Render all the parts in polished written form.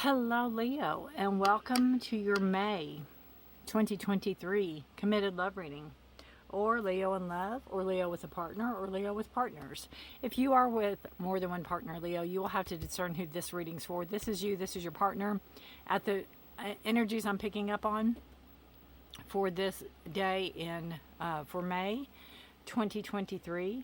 Hello, Leo, and welcome to your May 2023 committed love reading, or Leo in love, or Leo with a partner, or Leo with partners. If you are with more than one partner, Leo, you will have to discern who this reading's for. This is you, this is your partner. At the energies I'm picking up on for this day for May 2023.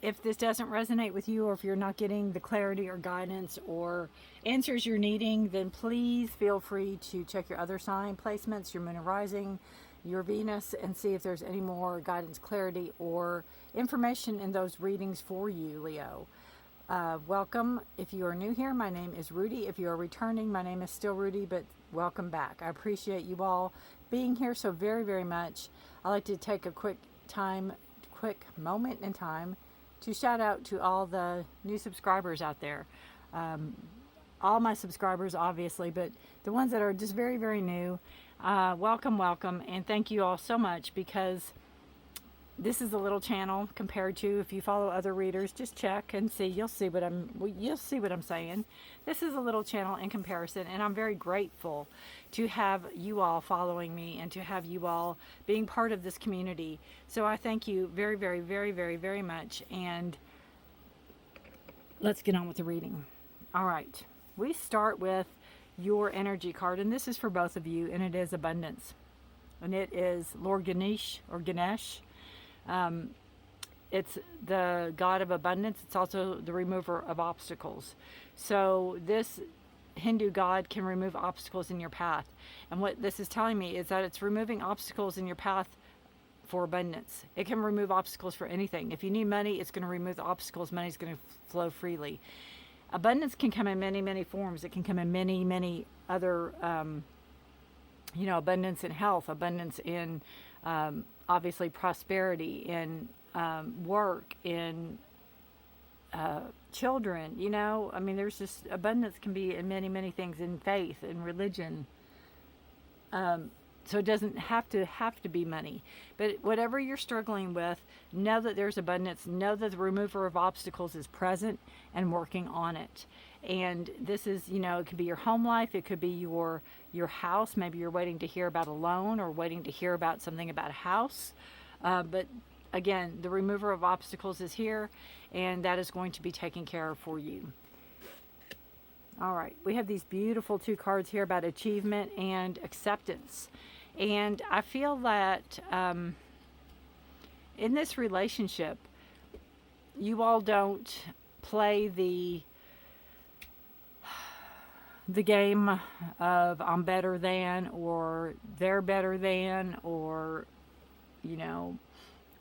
If this doesn't resonate with you, or if you're not getting the clarity or guidance or answers you're needing, then please feel free to check your other sign placements, your moon and rising, your Venus, and see if there's any more guidance, clarity, or information in those readings for you, Leo. Welcome. If you are new here, my name is Rudy. If you are returning, my name is still Rudy, but welcome back. I appreciate you all being here so very, very much. I like to take a quick moment in time to shout out to all the new subscribers out there. All my subscribers, obviously, but the ones that are just very, very new, welcome, and thank you all so much, because this is a little channel compared to, if you follow other readers, just check and see. You'll see what I'm saying. This is a little channel in comparison, and I'm very grateful to have you all following me and to have you all being part of this community. So I thank you very, very, very, very, very much. And let's get on with the reading. All right, we start with your energy card, and this is for both of you, and it is abundance, and it is Lord Ganesh or Ganesh. It's the god of abundance. It's also the remover of obstacles. So this Hindu god can remove obstacles in your path. And what this is telling me is that it's removing obstacles in your path for abundance. It can remove obstacles for anything. If you need money, it's going to remove the obstacles. Money's going to flow freely. Abundance can come in many, many forms. It can come in many, many other, abundance in health, abundance in obviously prosperity, in work, in children. There's just abundance can be in many, many things, in faith, in religion. So it doesn't have to be money. But whatever you're struggling with, know that there's abundance. Know that the remover of obstacles is present and working on it. And this is, it could be your home life. It could be your house. Maybe you're waiting to hear about a loan, or waiting to hear about something about a house. But again, the remover of obstacles is here, and that is going to be taken care of for you. All right, we have these beautiful two cards here about achievement and acceptance. And I feel that in this relationship, you all don't play the game of I'm better than, or they're better than, or,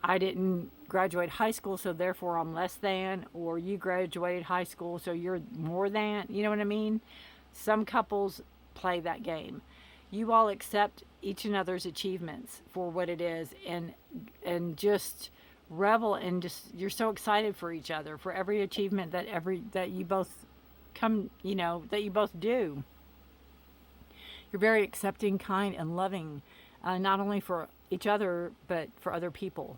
I didn't graduate high school, so therefore I'm less than, or you graduated high school, so you're more than. You know what I mean? Some couples play that game. You all accept each another's achievements for what it is, and just revel, and just, you're so excited for each other, for every achievement that you both that you both do. You're very accepting, kind, and loving, not only for each other, but for other people.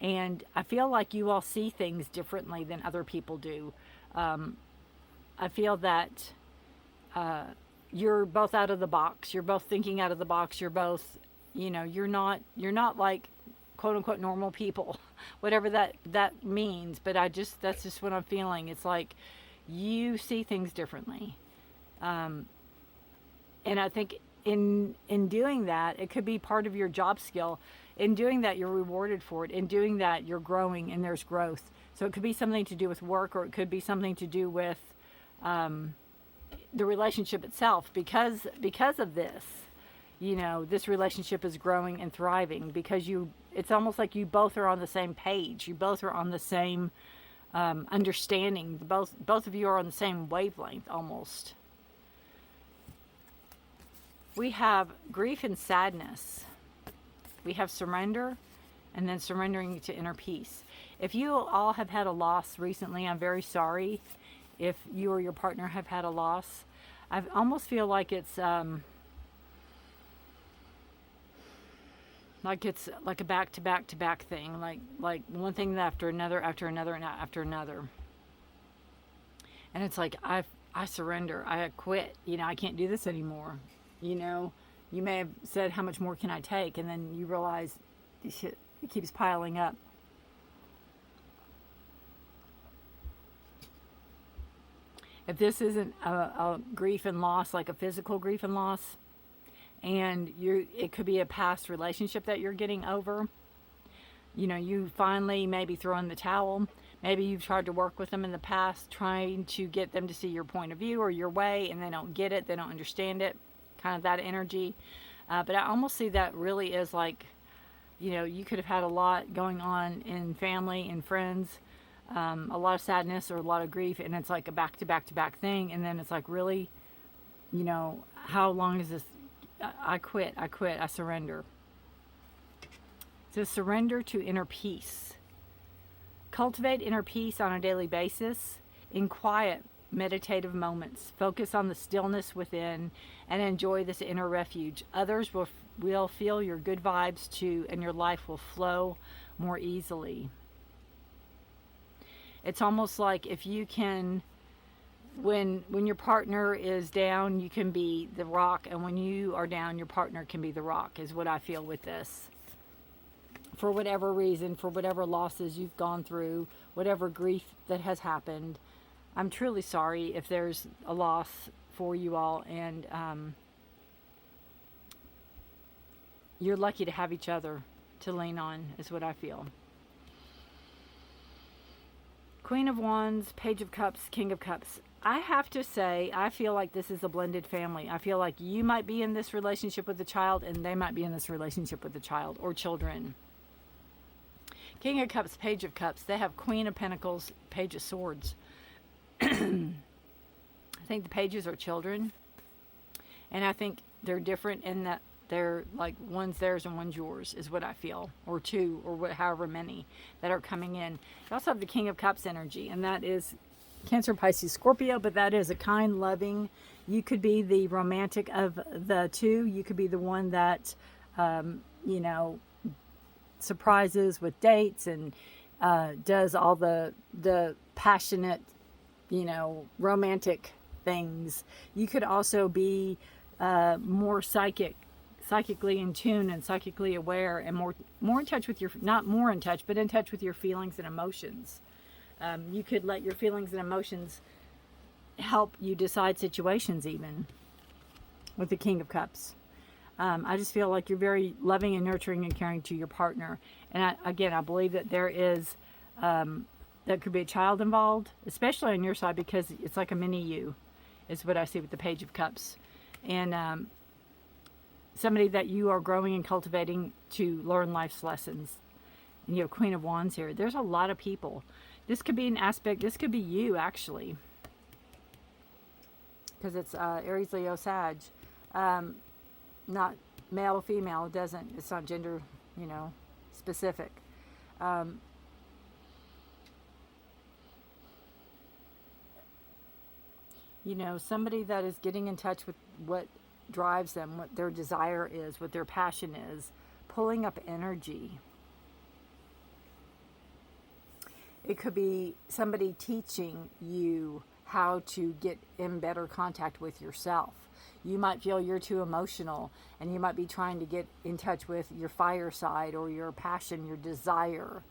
And I feel like you all see things differently than other people do. I feel that you're both out of the box. You're both thinking out of the box. You're both, you're not like quote unquote normal people, whatever that means. But that's just what I'm feeling. It's like you see things differently. And I think in doing that, it could be part of your job skill. In doing that, you're rewarded for it. In doing that, you're growing, and there's growth. So it could be something to do with work, or it could be something to do with the relationship itself. Because of this, this relationship is growing and thriving, because it's almost like you both are on the same page. You both are on the same understanding. Both of you are on the same wavelength almost. We have grief and sadness. We have surrender, and then surrendering to inner peace. If you all have had a loss recently, I'm very sorry. If you or your partner have had a loss, I almost feel like it's like a back to back thing, like one thing after another, and after another. And it's like I I surrender. I quit. I can't do this anymore. You know, you may have said, how much more can I take? And then you realize it keeps piling up. If this isn't a grief and loss, like a physical grief and loss, and it could be a past relationship that you're getting over. You finally maybe throw in the towel. Maybe you've tried to work with them in the past, trying to get them to see your point of view or your way, and they don't get it, they don't understand it, kind of that energy. But I almost see that really is like, you could have had a lot going on in family and friends, a lot of sadness or a lot of grief, and it's like a back to back to back thing. And then it's like, really, how long is this? I quit, I surrender. So surrender to inner peace. Cultivate inner peace on a daily basis in quiet, meditative moments. Focus on the stillness within and enjoy this inner refuge. Others will feel your good vibes too, and your life will flow more easily. It's almost like if you can, when your partner is down, you can be the rock, and when you are down, your partner can be the rock, is what I feel with this. For whatever reason, for whatever losses you've gone through, whatever grief that has happened, I'm truly sorry if there's a loss for you all, and you're lucky to have each other to lean on, is what I feel. Queen of Wands, Page of Cups, King of Cups. I have to say, I feel like this is a blended family. I feel like you might be in this relationship with a child, and they might be in this relationship with a child or children. King of Cups, Page of Cups. They have Queen of Pentacles, Page of Swords. I think the pages are children. And I think they're different in that they're like one's theirs and one's yours, is what I feel. Or two, or however many that are coming in. You also have the King of Cups energy, and that is Cancer, Pisces, Scorpio, but that is a kind, loving. You could be the romantic of the two. You could be the one that, surprises with dates and does all the passionate, romantic things. You could also be more psychically in tune and psychically aware, and more in touch with not more in touch, but in touch with your feelings and emotions. You could let your feelings and emotions help you decide situations, even with the King of Cups. I just feel like you're very loving and nurturing and caring to your partner. And I believe that there is, that could be a child involved, especially on your side, because it's like a mini you, is what I see with the Page of Cups. And somebody that you are growing and cultivating to learn life's lessons. And you have Queen of Wands here. There's a lot of people. This could be an aspect, this could be you, actually. Because it's Aries, Leo, Sag. Not male or female. It's not gender, specific. Somebody that is getting in touch with what drives them, what their desire is, what their passion is, pulling up energy. It could be somebody teaching you how to get in better contact with yourself. You might feel you're too emotional, and you might be trying to get in touch with your fire side or your passion, your desire,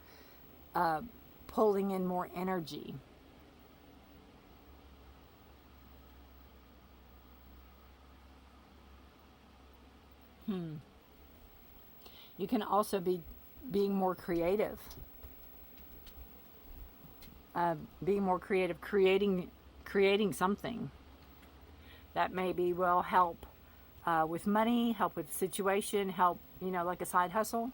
pulling in more energy. You can also be being more creative. Creating something that maybe will help with money, help with the situation, help, like a side hustle.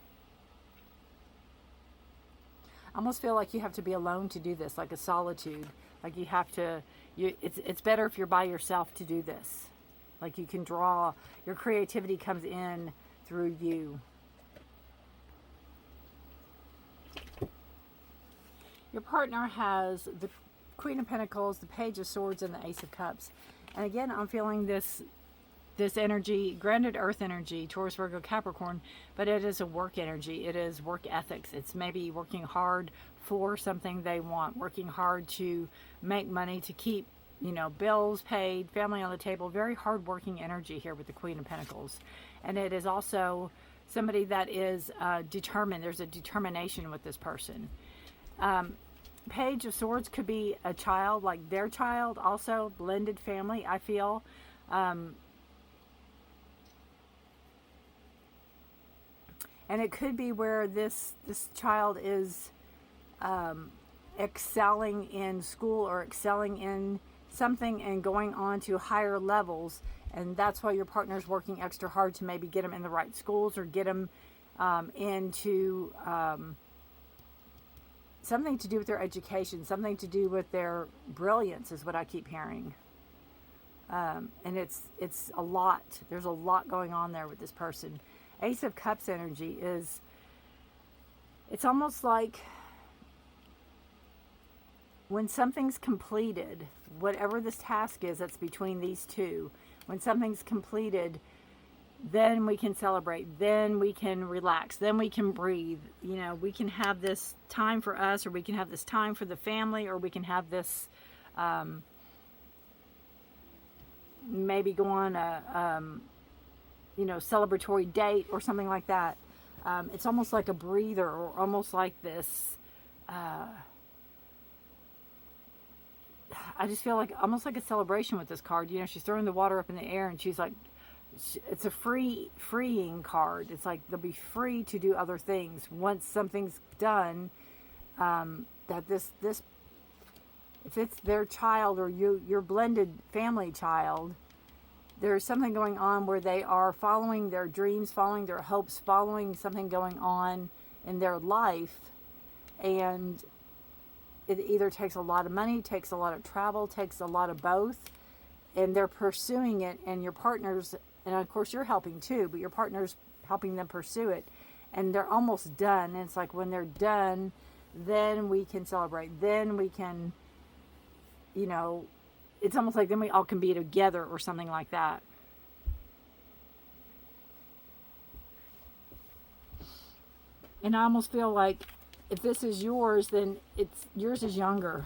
I almost feel like you have to be alone to do this, like a solitude. Like you have to, it's better if you're by yourself to do this. Like you can draw, your creativity comes in through you. Your partner has the Queen of Pentacles, the Page of Swords, and the Ace of Cups. And again, I'm feeling this energy, grounded earth energy, Taurus, Virgo, Capricorn, but it is a work energy. It is work ethics. It's maybe working hard for something they want, working hard to make money, to keep, you know, bills paid, family on the table, very hardworking energy here with the Queen of Pentacles. And it is also somebody that is determined. There's a determination with this person. Page of Swords could be a child, like their child, also blended family, I feel. And it could be where this child is excelling in school or excelling in something and going on to higher levels, and that's why your partner's working extra hard to maybe get them in the right schools or get them into something to do with their education, something to do with their brilliance is what I keep hearing. And it's a lot. There's a lot going on there with this person. Ace of Cups energy is, it's almost like when something's completed, whatever this task is that's between these two, when something's completed, then we can celebrate, then we can relax, then we can breathe. You know, we can have this time for us, or we can have this time for the family, or we can have this maybe go on a you know, celebratory date or something like that. It's almost like a breather, or almost like this I just feel like almost like a celebration with this card. You know, she's throwing the water up in the air, and she's like, it's a freeing card. It's like they'll be free to do other things once something's done. That this if it's their child or your blended family child, there's something going on where they are following their dreams, following their hopes, following something going on in their life, and it either takes a lot of money, takes a lot of travel, takes a lot of both, and they're pursuing it, and your partner's, and of course you're helping too, but your partner's helping them pursue it, and they're almost done. And it's like when they're done, then we can celebrate, then we can, you know, it's almost like then we all can be together or something like that. And I almost feel like if this is yours, then yours is younger.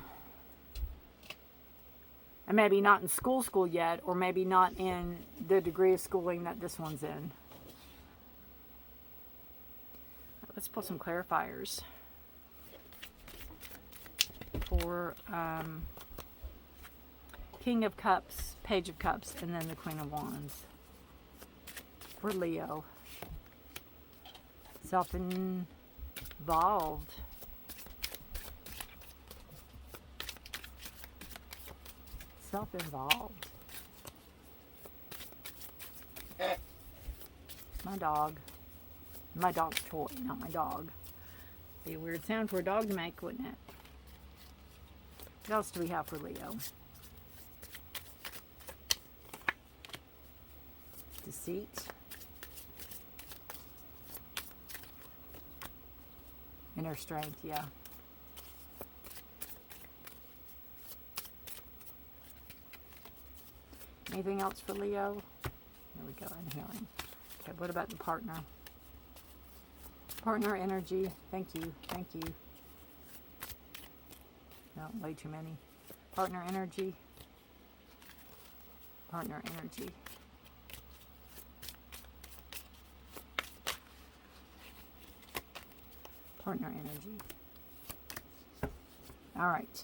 And maybe not in school yet, or maybe not in the degree of schooling that this one's in. Let's pull some clarifiers for King of Cups, Page of Cups, and then the Queen of Wands. For Leo. Self-involved. Self-involved. My dog. My dog's toy, not my dog. Be a weird sound for a dog to make, wouldn't it? What else do we have for Leo? Deceit. Inner strength, yeah. Anything else for Leo? There we go, and healing. Okay, what about the partner? Partner energy. Thank you. Thank you. No, way too many. Partner energy. Partner energy. Partner energy. All right.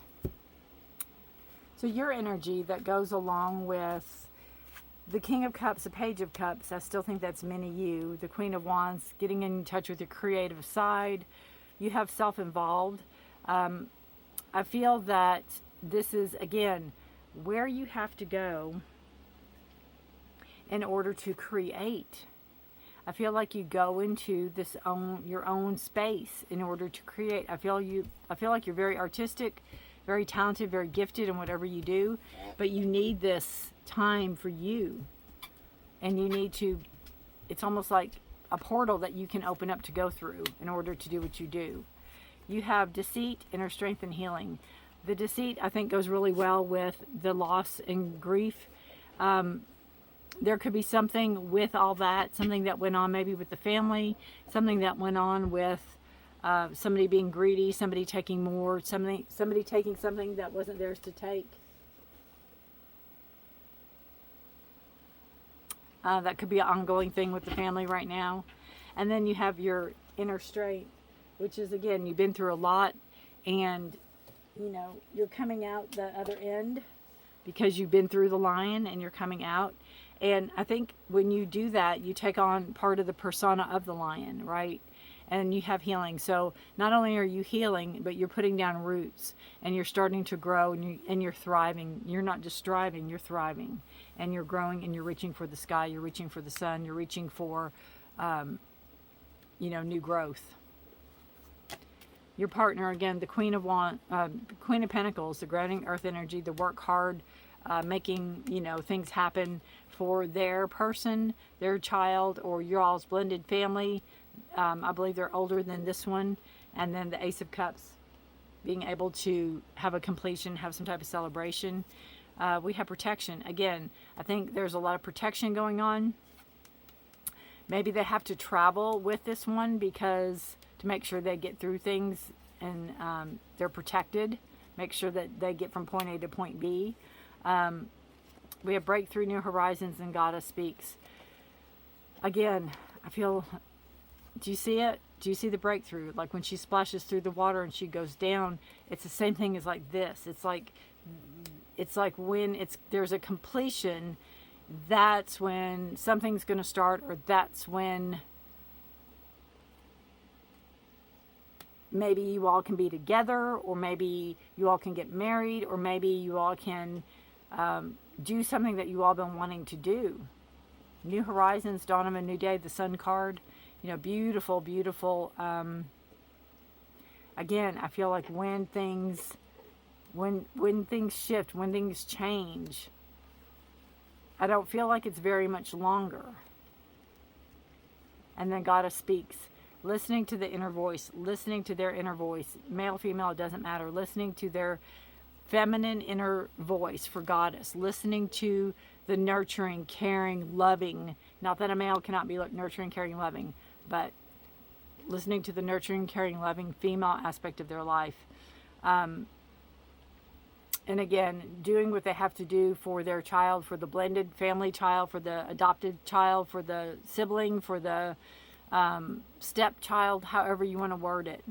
So your energy that goes along with the King of Cups, the Page of Cups, I still think that's mini you. The Queen of Wands, getting in touch with your creative side. You have self-involved. I feel that this is, again, where you have to go in order to create. I feel like you go into your own space in order to create. I feel like you're very artistic, very talented, very gifted in whatever you do, but you need this time for you, and you need to, it's almost like a portal that you can open up to go through in order to do what you do. You have deceit, inner strength, and healing. The deceit, I think, goes really well with the loss and grief. There could be something with all that, something that went on maybe with the family, something that went on with somebody being greedy, somebody taking more, somebody taking something that wasn't theirs to take. That could be an ongoing thing with the family right now. And then you have your inner strength, which is, again, you've been through a lot, and you know, you're coming out the other end because you've been through the lion and you're coming out. And I think when you do that, you take on part of the persona of the lion, right? And you have healing. So not only are you healing, but you're putting down roots, and you're starting to grow, and you're thriving. You're not just striving, you're thriving, and you're growing, and you're reaching for the sky, you're reaching for the sun, you're reaching for, you know, new growth. Your partner, again, the Queen of Pentacles, the grounding earth energy, the work hard, making, you know, things happen for their person, their child, or your all's blended family. I believe they're older than this one. And then the Ace of Cups, being able to have a completion, have some type of celebration. We have protection. Again, I think there's a lot of protection going on. Maybe they have to travel with this one because to make sure they get through things, and they're protected. Make sure that they get from point A to point B. We have breakthrough, new horizons, and Goddess speaks. Again, I feel, do you see it? Do you see the breakthrough? Like when she splashes through the water and she goes down, it's the same thing as like this. It's like when there's a completion, that's when something's going to start, or that's when maybe you all can be together, or maybe you all can get married, or maybe you all can do something that you all been wanting to do. New horizons, dawn of a new day, the Sun card, you know, beautiful, beautiful. Again, I feel like when things shift, when things change, I don't feel like it's very much longer. And then Goddess speaks. Listening to the inner voice, listening to their inner voice, male, female, it doesn't matter. Listening to their feminine inner voice for Goddess, listening to the nurturing, caring, loving. Not that a male cannot be nurturing, caring, loving, but listening to the nurturing, caring, loving female aspect of their life. And again, doing what they have to do for their child, for the blended family child, for the adopted child, for the sibling, for the stepchild, however you want to word it.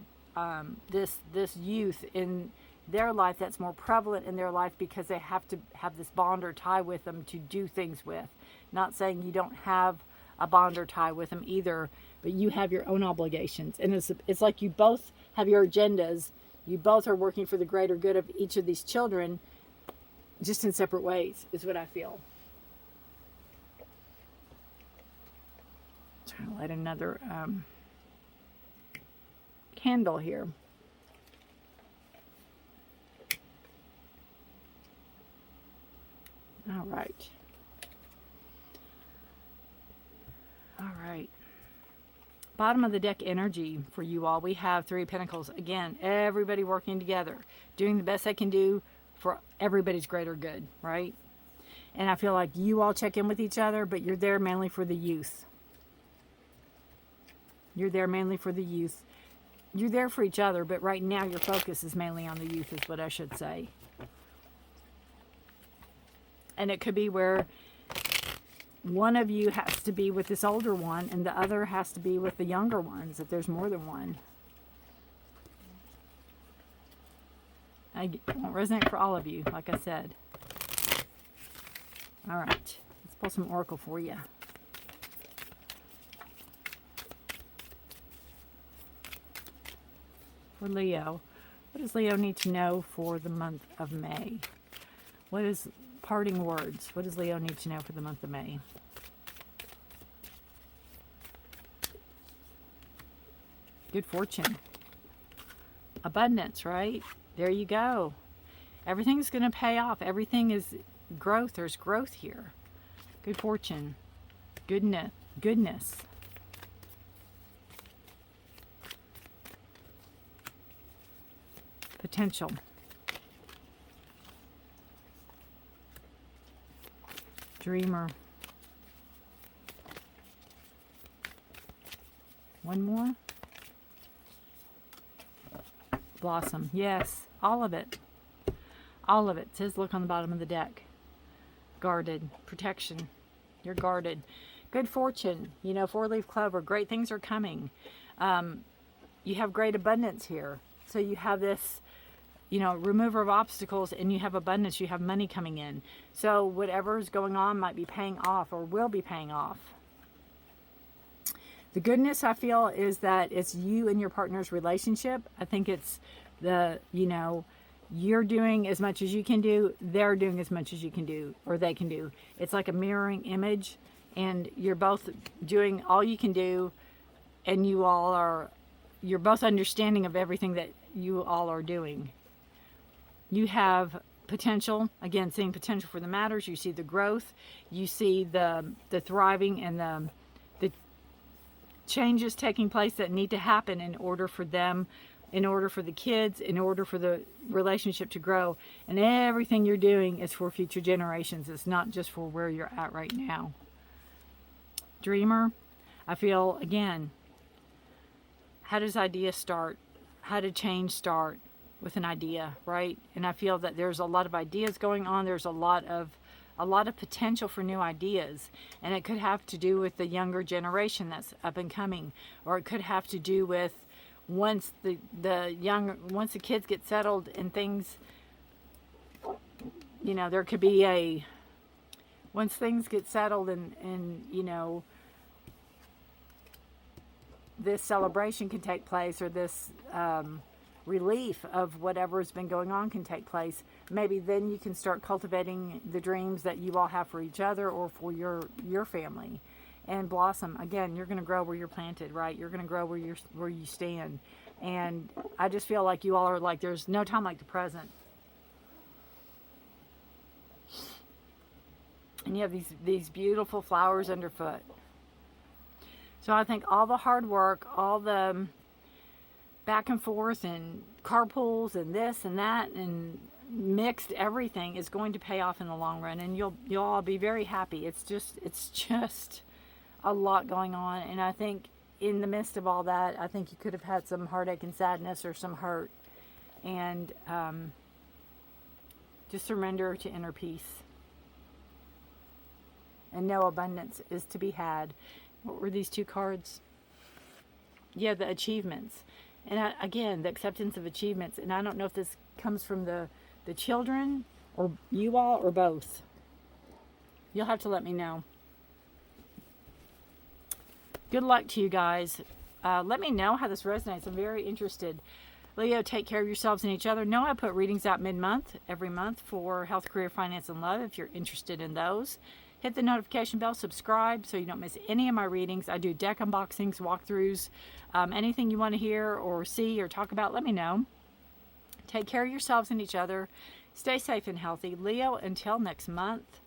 This youth in their life that's more prevalent in their life because they have to have this bond or tie with them to do things with. Not saying you don't have a bond or tie with them either, but you have your own obligations. And it's like you both have your agendas. You both are working for the greater good of each of these children, just in separate ways, is what I feel. Trying to light another candle here. All right. All right. Bottom of the deck energy for you all. We have Three of Pentacles. Again, everybody working together, doing the best they can do for everybody's greater good, right? And I feel like you all check in with each other, but you're there mainly for the youth. You're there mainly for the youth. You're there for each other, but right now your focus is mainly on the youth, is what I should say. And it could be where one of you has to be with this older one and the other has to be with the younger ones, if there's more than one. It won't resonate for all of you, like I said. All right, let's pull some oracle for you. For Leo, what does Leo need to know for the month of May? What is parting words? What does Leo need to know for the month of May? Good fortune. Abundance, right? There you go. Everything's going to pay off. Everything is growth. There's growth here. Good fortune. Goodness. Potential. Dreamer. One more. Blossom. Yes, all of it. All of it. It says look on the bottom of the deck. Guarded. Protection. You're guarded. Good fortune. You know, 4-leaf clover. Great things are coming. You have great abundance here. So you have this, you know, remover of obstacles, and you have abundance. You have money coming in. So whatever is going on might be paying off or will be paying off. The goodness I feel is that it's you and your partner's relationship. I think it's the, you know, you're doing as much as you can do, they're doing as much as you can do, or they can do. It's like a mirroring image, and you're both doing all you can do, and you're both understanding of everything that you all are doing. You have potential, again, seeing potential for the matters. You see the growth, you see the thriving and the changes taking place that need to happen in order for them, in order for the kids, in order for the relationship to grow. And everything you're doing is for future generations. It's not just for where you're at right now. Dreamer, I feel, again, how does idea start? How did change start? With an idea, right? And I feel that there's a lot of ideas going on. There's a lot of potential for new ideas, and it could have to do with the younger generation that's up and coming, or it could have to do with once the kids get settled and things, you know, there could be once things get settled and you know, this celebration can take place, or this relief of whatever has been going on can take place. Maybe then you can start cultivating the dreams that you all have for each other or for your family, and blossom. Again, you're going to grow where you're planted, right? You're going to grow where you stand. And I just feel like you all are like, there's no time like the present. And you have these beautiful flowers underfoot. So I think all the hard work, all the back and forth and carpools and this and that and mixed everything is going to pay off in the long run, and you'll all be very happy. It's just a lot going on, and I think in the midst of all that, I think you could have had some heartache and sadness or some hurt, and just surrender to inner peace, and know abundance is to be had. What were these two cards? Yeah, the achievements. And again, the acceptance of achievements. And I don't know if this comes from the children or you all or both. You'll have to let me know. Good luck to you guys. Let me know how this resonates. I'm very interested. Leo, take care of yourselves and each other. Know I put readings out mid-month, every month, for health, career, finance, and love, if you're interested in those. Hit the notification bell, subscribe so you don't miss any of my readings. I do deck unboxings, walkthroughs, anything you want to hear or see or talk about, let me know. Take care of yourselves and each other. Stay safe and healthy. Leo, until next month,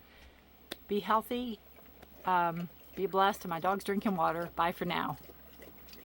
be healthy, be blessed, and my dog's drinking water. Bye for now.